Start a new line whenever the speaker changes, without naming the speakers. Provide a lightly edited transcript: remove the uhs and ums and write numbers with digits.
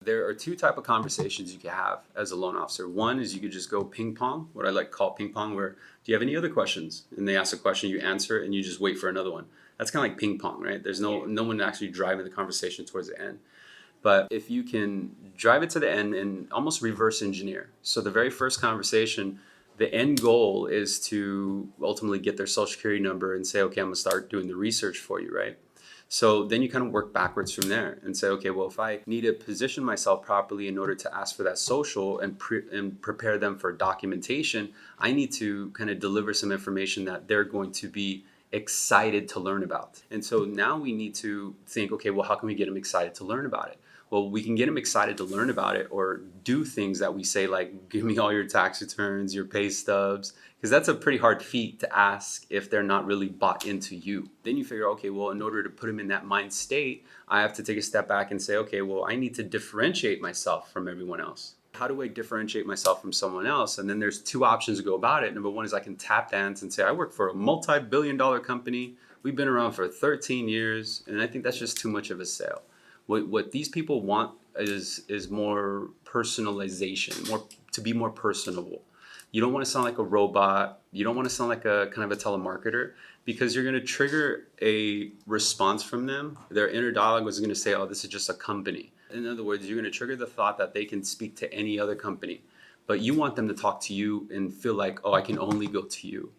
There are two type of conversations you can have as a loan officer. One is you could just go ping pong, what I like to call ping pong, where do you have any other questions? And they ask a question, you answer it, and you just wait for another one. That's kind of like ping pong, right? There's no one actually driving the conversation towards the end. But if you can drive it to the end and almost reverse engineer. So the very first conversation, the end goal is to ultimately get their social security number and say, okay, I'm gonna start doing the research for you, right? So then you kind of work backwards from there and say, okay, well, if I need to position myself properly in order to ask for that social and prepare them for documentation, I need to kind of deliver some information that they're going to be excited to learn about. And so now we need to think, okay, well, how can we get them excited to learn about it? Well, we can get them excited to learn about it or do things that we say, like, give me all your tax returns, your pay stubs, because that's a pretty hard feat to ask if they're not really bought into you. Then you figure, okay, well, in order to put them in that mind state, I have to take a step back and say, okay, well, I need to differentiate myself from everyone else. How do I differentiate myself from someone else? And then there's two options to go about it. Number one is I can tap dance and say, I work for a multi-billion-dollar company. We've been around for 13 years. And I think that's just too much of a sale. What these people want is more personalization, more to be more personable. You don't want to sound like a robot. You don't want to sound like a kind of a telemarketer, because you're going to trigger a response from them. Their inner dialogue is going to say, oh, this is just a company. In other words, you're going to trigger the thought that they can speak to any other company, but you want them to talk to you and feel like, oh, I can only go to you.